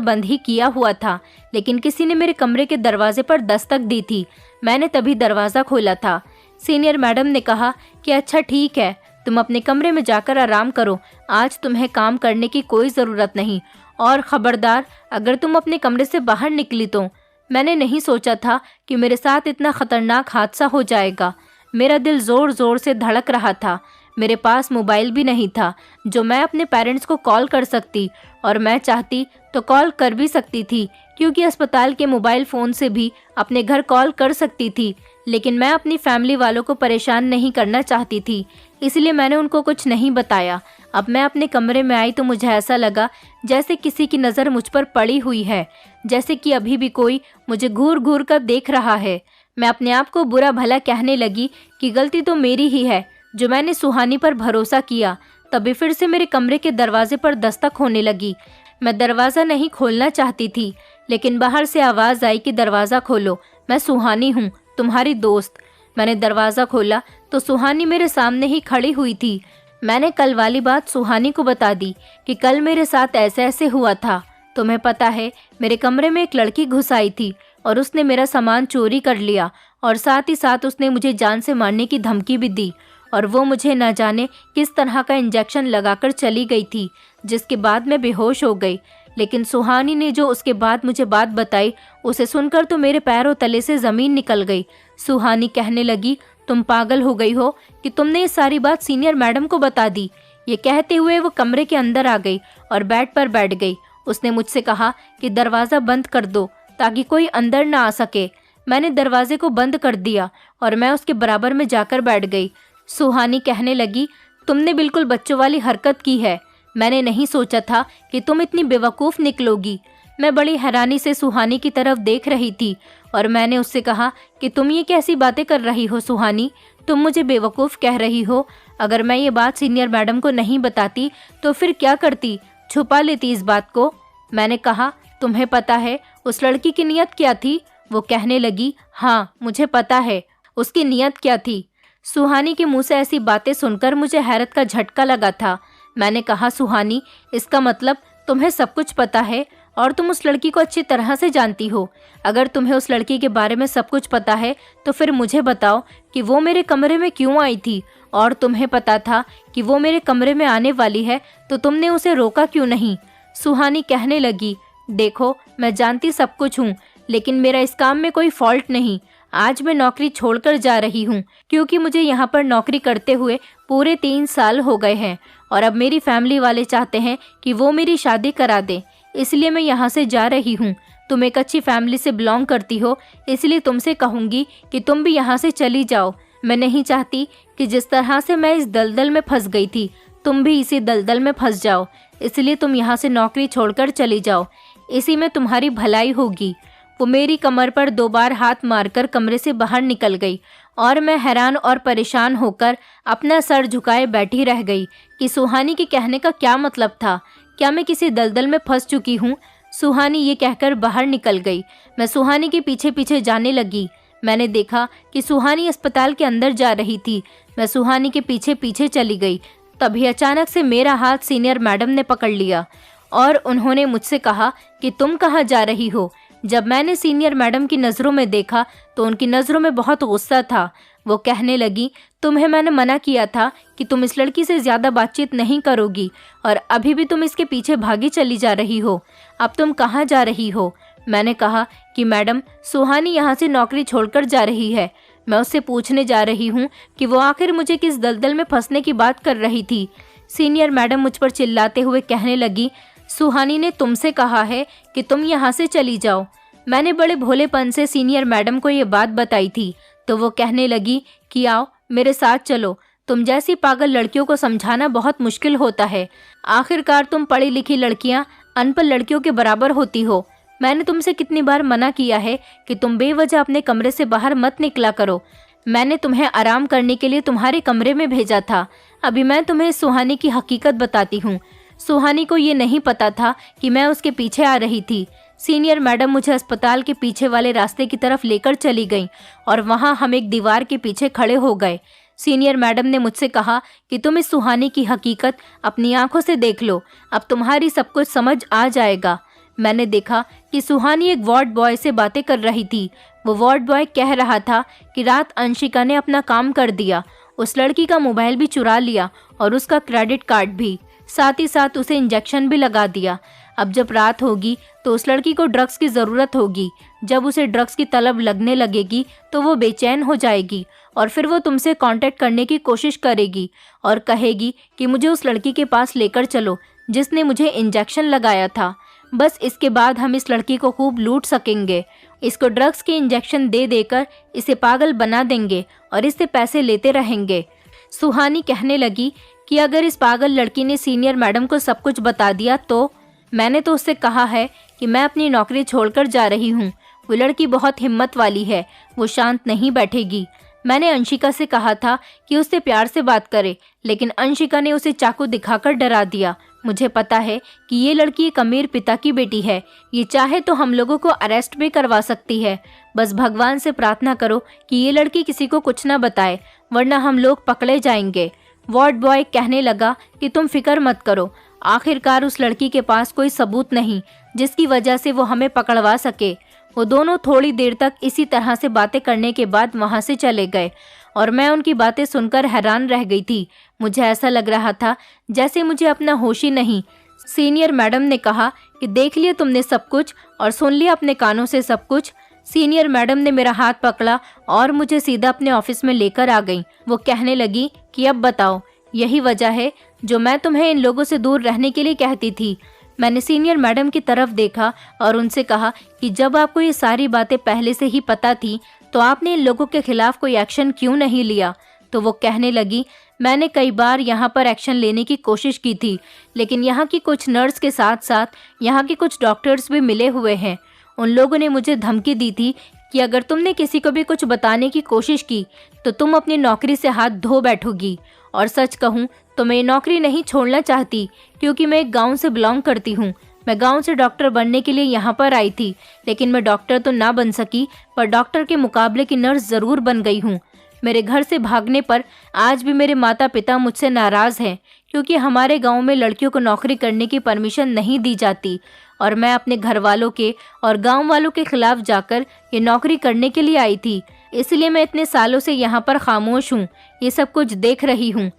A: बंद ही किया हुआ था, लेकिन किसी ने मेरे कमरे के दरवाजे पर दस्तक दी थी। मैंने तभी दरवाज़ा खोला था। सीनियर मैडम ने कहा कि अच्छा ठीक है, तुम अपने कमरे में जाकर आराम करो, आज तुम्हें काम करने की कोई ज़रूरत नहीं, और ख़बरदार अगर तुम अपने कमरे से बाहर निकली तो। मैंने नहीं सोचा था कि मेरे साथ इतना ख़तरनाक हादसा हो जाएगा। मेरा दिल ज़ोर ज़ोर से धड़क रहा था। मेरे पास मोबाइल भी नहीं था जो मैं अपने पेरेंट्स को कॉल कर सकती, और मैं चाहती तो कॉल कर भी सकती थी, क्योंकि अस्पताल के मोबाइल फ़ोन से भी अपने घर कॉल कर सकती थी। लेकिन मैं अपनी फैमिली वालों को परेशान नहीं करना चाहती थी, इसलिए मैंने उनको कुछ नहीं बताया। अब मैं अपने कमरे में आई तो मुझे ऐसा लगा जैसे किसी की नज़र मुझ पर पड़ी हुई है, जैसे कि अभी भी कोई मुझे घूर घूर कर देख रहा है। मैं अपने आप को बुरा भला कहने लगी कि गलती तो मेरी ही है जो मैंने सुहानी पर भरोसा किया। तभी फिर से मेरे कमरे के दरवाजे पर दस्तक होने लगी। मैं दरवाज़ा नहीं खोलना चाहती थी, लेकिन बाहर से आवाज़ आई कि दरवाज़ा खोलो, मैं सुहानी हूँ, तुम्हारी दोस्त। मैंने दरवाज़ा खोला तो सुहानी मेरे सामने ही खड़ी हुई थी। मैंने कल वाली बात सुहानी को बता दी कि कल मेरे साथ ऐसे ऐसे हुआ था। तुम्हें पता है, मेरे कमरे में एक लड़की घुस आई थी और उसने मेरा सामान चोरी कर लिया, और साथ ही साथ उसने मुझे जान से मारने की धमकी भी दी, और वो मुझे न जाने किस तरह का इंजेक्शन लगाकर चली गई थी, जिसके बाद मैं बेहोश हो गई। लेकिन सुहानी ने जो उसके बाद मुझे बात बताई, उसे सुनकर तो मेरे पैरों तले से ज़मीन निकल गई। सुहानी कहने लगी, तुम पागल हो गई हो कि तुमने ये सारी बात सीनियर मैडम को बता दी। ये कहते हुए वो कमरे के अंदर आ गई और बेड पर बैठ गई। उसने मुझसे कहा कि दरवाज़ा बंद कर दो ताकि कोई अंदर ना आ सके। मैंने दरवाजे को बंद कर दिया और मैं उसके बराबर में जाकर बैठ गई। सुहानी कहने लगी, तुमने बिल्कुल बच्चों वाली हरकत की है। मैंने नहीं सोचा था कि तुम इतनी बेवकूफ़ निकलोगी। मैं बड़ी हैरानी से सुहानी की तरफ देख रही थी और मैंने उससे कहा कि तुम ये कैसी बातें कर रही हो सुहानी, तुम मुझे बेवकूफ़ कह रही हो। अगर मैं ये बात सीनियर मैडम को नहीं बताती तो फिर क्या करती, छुपा लेती इस बात को। मैंने कहा, तुम्हें पता है उस लड़की की नियत क्या थी? वो कहने लगी, हाँ मुझे पता है। उसकी नियत क्या थी? सुहानी के मुंह से ऐसी बातें सुनकर मुझे हैरत का झटका लगा था। मैंने कहा, सुहानी, इसका मतलब तुम्हें सब कुछ पता है और तुम उस लड़की को अच्छी तरह से जानती हो। अगर तुम्हें उस लड़की के बारे में सब कुछ पता है तो फिर मुझे बताओ कि वो मेरे कमरे में क्यों आई थी, और तुम्हें पता था कि वो मेरे कमरे में आने वाली है तो तुमने उसे रोका क्यों नहीं? सुहानी कहने लगी, देखो मैं जानती सब कुछ हूँ, लेकिन मेरा इस काम में कोई फॉल्ट नहीं। आज मैं नौकरी छोड़कर जा रही हूँ क्योंकि मुझे यहाँ पर नौकरी करते हुए पूरे 3 साल हो गए हैं और अब मेरी फैमिली वाले चाहते हैं कि वो मेरी शादी करा दें, इसलिए मैं यहाँ से जा रही हूँ। तुम एक अच्छी फैमिली से बिलोंग करती हो, इसलिए तुमसे कहूँगी कि तुम भी यहाँ से चली जाओ। मैं नहीं चाहती कि जिस तरह से मैं इस दलदल में फंस गई थी तुम भी इसी दलदल में फंस जाओ, इसलिए तुम यहाँ से नौकरी छोड़कर चली जाओ, इसी में तुम्हारी भलाई होगी। वो मेरी कमर पर 2 बार हाथ मारकर कमरे से बाहर निकल गई और मैं हैरान और परेशान होकर अपना सर झुकाए बैठी रह गई कि सुहानी के कहने का क्या मतलब था। क्या मैं किसी दलदल में फंस चुकी हूँ? सुहानी ये कहकर बाहर निकल गई। मैं सुहानी के पीछे पीछे जाने लगी। मैंने देखा कि सुहानी अस्पताल के अंदर जा रही थी। मैं सुहानी के पीछे पीछे चली गई। तभी अचानक से मेरा हाथ सीनियर मैडम ने पकड़ लिया और उन्होंने मुझसे कहा कि तुम कहाँ जा रही हो? जब मैंने सीनियर मैडम की नज़रों में देखा तो उनकी नज़रों में बहुत गुस्सा था। वो कहने लगी, तुम्हें मैंने मना किया था कि तुम इस लड़की से ज़्यादा बातचीत नहीं करोगी और अभी भी तुम इसके पीछे भागी चली जा रही हो। अब तुम कहाँ जा रही हो? मैंने कहा कि मैडम, सुहानी यहाँ से नौकरी छोड़कर जा रही है। मैं उससे पूछने जा रही हूँ कि वो आखिर मुझे किस दलदल में फंसने की बात कर रही थी। सीनियर मैडम मुझ पर चिल्लाते हुए कहने लगी, सुहानी ने तुमसे कहा है कि तुम यहाँ से चली जाओ। मैंने बड़े भोलेपन से सीनियर मैडम को ये बात बताई थी तो वो कहने लगी कि आओ मेरे साथ चलो। तुम जैसी पागल लड़कियों को समझाना बहुत मुश्किल होता है। आखिरकार तुम पढ़ी लिखी लड़कियाँ अनपढ़ लड़कियों के बराबर होती हो। मैंने तुमसे कितनी बार मना किया है कि तुम बेवजह अपने कमरे से बाहर मत निकला करो। मैंने तुम्हें आराम करने के लिए तुम्हारे कमरे में भेजा था। अभी मैं तुम्हें सुहानी की हकीकत बताती हूँ। सुहानी को ये नहीं पता था कि मैं उसके पीछे आ रही थी। सीनियर मैडम मुझे अस्पताल के पीछे वाले रास्ते की तरफ लेकर चली गईं और वहां हम एक दीवार के पीछे खड़े हो गए। सीनियर मैडम ने मुझसे कहा कि तुम इस सुहानी की हकीकत अपनी आंखों से देख लो, अब तुम्हारी सब कुछ समझ आ जाएगा। मैंने देखा कि सुहानी एक वार्ड बॉय से बातें कर रही थी। वो वार्ड बॉय कह रहा था कि रात अंशिका ने अपना काम कर दिया, उस लड़की का मोबाइल भी चुरा लिया और उसका क्रेडिट कार्ड भी, साथ ही साथ उसे इंजेक्शन भी लगा दिया। अब जब रात होगी तो उस लड़की को ड्रग्स की ज़रूरत होगी। जब उसे ड्रग्स की तलब लगने लगेगी तो वो बेचैन हो जाएगी और फिर वो तुमसे कांटेक्ट करने की कोशिश करेगी और कहेगी कि मुझे उस लड़की के पास लेकर चलो जिसने मुझे इंजेक्शन लगाया था। बस इसके बाद हम इस लड़की को खूब लूट सकेंगे। इसको ड्रग्स के इंजेक्शन दे देकर इसे पागल बना देंगे और इससे पैसे लेते रहेंगे। सुहानी कहने लगी कि अगर इस पागल लड़की ने सीनियर मैडम को सब कुछ बता दिया तो मैंने तो उससे कहा है कि मैं अपनी नौकरी छोड़कर जा रही हूँ। वो लड़की बहुत हिम्मत वाली है, वो शांत नहीं बैठेगी। मैंने अंशिका से कहा था कि उससे प्यार से बात करे, लेकिन अंशिका ने उसे चाकू दिखाकर डरा दिया। मुझे पता है कि ये लड़की एक अमीर पिता की बेटी है, ये चाहे तो हम लोगों को अरेस्ट भी करवा सकती है। बस भगवान से प्रार्थना करो कि ये लड़की किसी को कुछ ना बताए, वरना हम लोग पकड़े जाएंगे। वार्ड बॉय कहने लगा कि तुम फिक्र मत करो, आखिरकार उस लड़की के पास कोई सबूत नहीं जिसकी वजह से वो हमें पकड़वा सके। वो दोनों थोड़ी देर तक इसी तरह से बातें करने के बाद वहां से चले गए और मैं उनकी बातें सुनकर हैरान रह गई थी। मुझे ऐसा लग रहा था जैसे मुझे अपना होश ही नहीं। सीनियर मैडम ने कहा कि देख लिया तुमने सब कुछ और सुन लिया अपने कानों से सब कुछ। सीनियर मैडम ने मेरा हाथ पकड़ा और मुझे सीधा अपने ऑफिस में लेकर आ गई। वो कहने लगी कि अब बताओ, यही वजह है जो मैं तुम्हें इन लोगों से दूर रहने के लिए कहती थी। मैंने सीनियर मैडम की तरफ देखा और उनसे कहा कि जब आपको ये सारी बातें पहले से ही पता थी तो आपने इन लोगों के खिलाफ कोई एक्शन क्यों नहीं लिया। तो वो कहने लगी, मैंने कई बार यहाँ पर एक्शन लेने की कोशिश की थी, लेकिन यहाँ की कुछ नर्स के साथ साथ यहाँ के कुछ डॉक्टर्स भी मिले हुए हैं। उन लोगों ने मुझे धमकी दी थी कि अगर तुमने किसी को भी कुछ बताने की कोशिश की तो तुम अपनी नौकरी से हाथ धो बैठोगी। और सच कहूँ तो मैं ये नौकरी नहीं छोड़ना चाहती, क्योंकि मैं एक गांव से बिलोंग करती हूँ। मैं गांव से डॉक्टर बनने के लिए यहाँ पर आई थी, लेकिन मैं डॉक्टर तो ना बन सकी, पर डॉक्टर के मुकाबले की नर्स ज़रूर बन गई हूँ। मेरे घर से भागने पर आज भी मेरे माता पिता मुझसे नाराज़ हैं, क्योंकि हमारे गांव में लड़कियों को नौकरी करने की परमिशन नहीं दी जाती और मैं अपने घर वालों के और गांव वालों के खिलाफ जाकर ये नौकरी करने के लिए आई थी। इसलिए मैं इतने सालों से यहाँ पर खामोश हूँ, ये सब कुछ देख रही हूँ।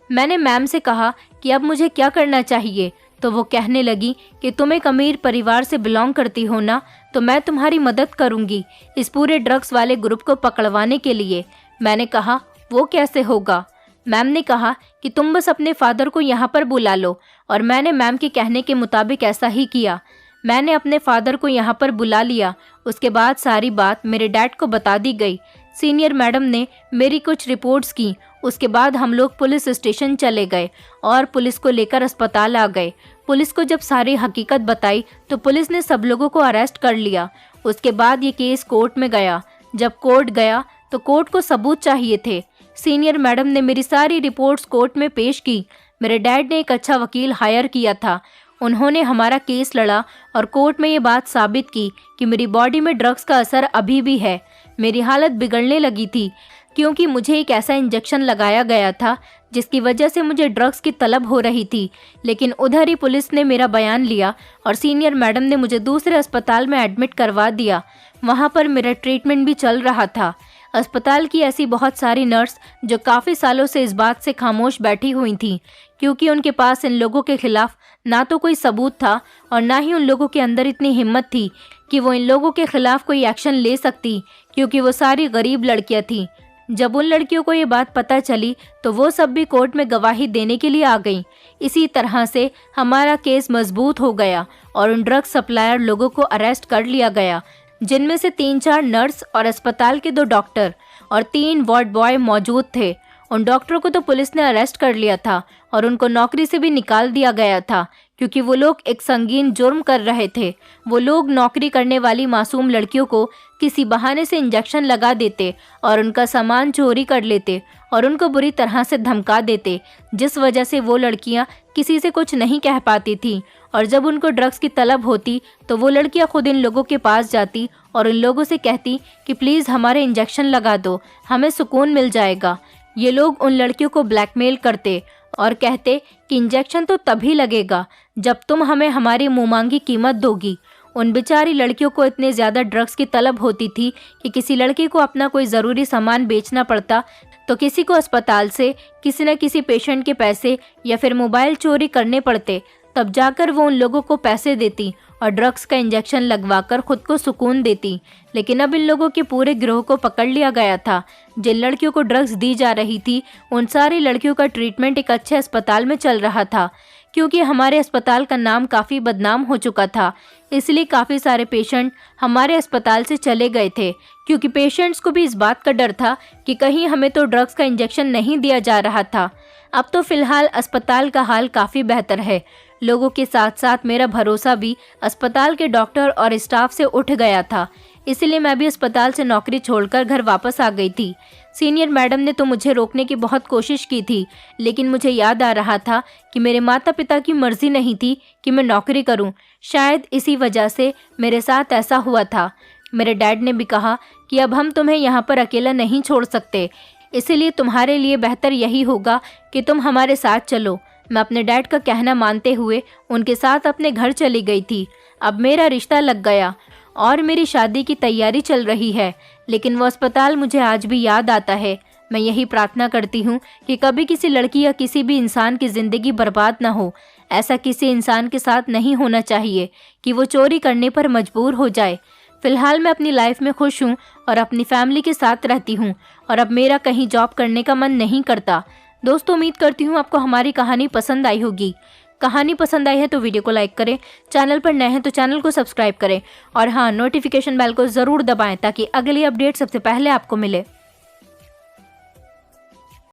A: मैंने मैम से कहा कि अब मुझे क्या करना चाहिए, तो वो कहने लगी कि तुम एक अमीर परिवार से बिलोंग करती हो ना, तो मैं तुम्हारी मदद करूँगी इस पूरे ड्रग्स वाले ग्रुप को पकड़वाने के लिए। मैंने कहा वो कैसे होगा। मैम ने कहा कि तुम बस अपने फादर को यहाँ पर बुला लो, और मैंने मैम के कहने के मुताबिक ऐसा ही किया। मैंने अपने फादर को यहाँ पर बुला लिया। उसके बाद सारी बात मेरे डैड को बता दी गई। सीनियर मैडम ने मेरी कुछ रिपोर्ट्स की। उसके बाद हम लोग पुलिस स्टेशन चले गए और पुलिस को लेकर अस्पताल आ गए। पुलिस को जब सारी हकीकत बताई तो पुलिस ने सब लोगों को अरेस्ट कर लिया। उसके बाद ये केस कोर्ट में गया। जब कोर्ट गया तो कोर्ट को सबूत चाहिए थे। सीनियर मैडम ने मेरी सारी रिपोर्ट्स कोर्ट में पेश की। मेरे डैड ने एक अच्छा वकील हायर किया था। उन्होंने हमारा केस लड़ा और कोर्ट में ये बात साबित की कि मेरी बॉडी में ड्रग्स का असर अभी भी है। मेरी हालत बिगड़ने लगी थी, क्योंकि मुझे एक ऐसा इंजेक्शन लगाया गया था जिसकी वजह से मुझे ड्रग्स की तलब हो रही थी। लेकिन उधर ही पुलिस ने मेरा बयान लिया और सीनियर मैडम ने मुझे दूसरे अस्पताल में एडमिट करवा दिया। वहाँ पर मेरा ट्रीटमेंट भी चल रहा था। अस्पताल की ऐसी बहुत सारी नर्स जो काफ़ी सालों से इस बात से खामोश बैठी हुई थीं, क्योंकि उनके पास इन लोगों के खिलाफ ना तो कोई सबूत था और ना ही उन लोगों के अंदर इतनी हिम्मत थी कि वो इन लोगों के खिलाफ कोई एक्शन ले सकती, क्योंकि वो सारी गरीब लड़कियां थीं। जब उन लड़कियों को ये बात पता चली तो वो सब भी कोर्ट में गवाही देने के लिए आ गईं। इसी तरह से हमारा केस मजबूत हो गया और उन ड्रग सप्लायर लोगों को अरेस्ट कर लिया गया, जिनमें से 3-4 नर्स और अस्पताल के 2 डॉक्टर और 3 वार्ड बॉय मौजूद थे। उन डॉक्टरों को तो पुलिस ने अरेस्ट कर लिया था और उनको नौकरी से भी निकाल दिया गया था, क्योंकि वो लोग एक संगीन जुर्म कर रहे थे। वो लोग नौकरी करने वाली मासूम लड़कियों को किसी बहाने से इंजेक्शन लगा देते और उनका सामान चोरी कर लेते और उनको बुरी तरह से धमका देते, जिस वजह से वो लड़कियां किसी से कुछ नहीं कह पाती थीं। और जब उनको ड्रग्स की तलब होती तो वो लड़कियां खुद इन लोगों के पास जाती और इन लोगों से कहती कि प्लीज़ हमारे इंजेक्शन लगा दो, हमें सुकून मिल जाएगा। ये लोग उन लड़कियों को ब्लैकमेल करते और कहते कि इंजेक्शन तो तभी लगेगा जब तुम हमें हमारी मुंहमांगी कीमत दोगी। उन बेचारी लड़कियों को इतने ज़्यादा ड्रग्स की तलब होती थी कि किसी लड़की को अपना कोई ज़रूरी सामान बेचना पड़ता तो किसी को अस्पताल से किसी न किसी पेशेंट के पैसे या फिर मोबाइल चोरी करने पड़ते, तब जाकर वो उन लोगों को पैसे देती और ड्रग्स का इंजेक्शन लगवाकर खुद को सुकून देती। लेकिन अब इन लोगों के पूरे गिरोह को पकड़ लिया गया था। जिन लड़कियों को ड्रग्स दी जा रही थी उन सारी लड़कियों का ट्रीटमेंट एक अच्छे अस्पताल में चल रहा था, क्योंकि हमारे अस्पताल का नाम काफ़ी बदनाम हो चुका था। इसलिए काफ़ी सारे पेशेंट हमारे अस्पताल से चले गए थे, क्योंकि पेशेंट्स को भी इस बात का डर था कि कहीं हमें तो ड्रग्स का इंजेक्शन नहीं दिया जा रहा था। अब तो फिलहाल अस्पताल का हाल काफ़ी बेहतर है। लोगों के साथ साथ मेरा भरोसा भी अस्पताल के डॉक्टर और स्टाफ से उठ गया था। इसलिए मैं भी अस्पताल से नौकरी छोड़कर घर वापस आ गई थी। सीनियर मैडम ने तो मुझे रोकने की बहुत कोशिश की थी, लेकिन मुझे याद आ रहा था कि मेरे माता पिता की मर्जी नहीं थी कि मैं नौकरी करूं। शायद इसी वजह से मेरे साथ ऐसा हुआ था। मेरे डैड ने भी कहा कि अब हम तुम्हें यहाँ पर अकेला नहीं छोड़ सकते, इसीलिए तुम्हारे लिए बेहतर यही होगा कि तुम हमारे साथ चलो। मैं अपने डैड का कहना मानते हुए उनके साथ अपने घर चली गई थी। अब मेरा रिश्ता लग गया और मेरी शादी की तैयारी चल रही है, लेकिन वो अस्पताल मुझे आज भी याद आता है। मैं यही प्रार्थना करती हूँ कि कभी किसी लड़की या किसी भी इंसान की ज़िंदगी बर्बाद ना हो। ऐसा किसी इंसान के साथ नहीं होना चाहिए कि वो चोरी करने पर मजबूर हो जाए। फ़िलहाल मैं अपनी लाइफ में खुश हूँ और अपनी फैमिली के साथ रहती हूँ और अब मेरा कहीं जॉब करने का मन नहीं करता। दोस्तों, उम्मीद करती हूँ आपको हमारी कहानी पसंद आई होगी। कहानी पसंद आई है तो वीडियो को लाइक करें, चैनल पर नए हैं तो चैनल को सब्सक्राइब करें और हाँ, नोटिफिकेशन बेल को ज़रूर दबाएं ताकि अगली अपडेट सबसे पहले आपको मिले।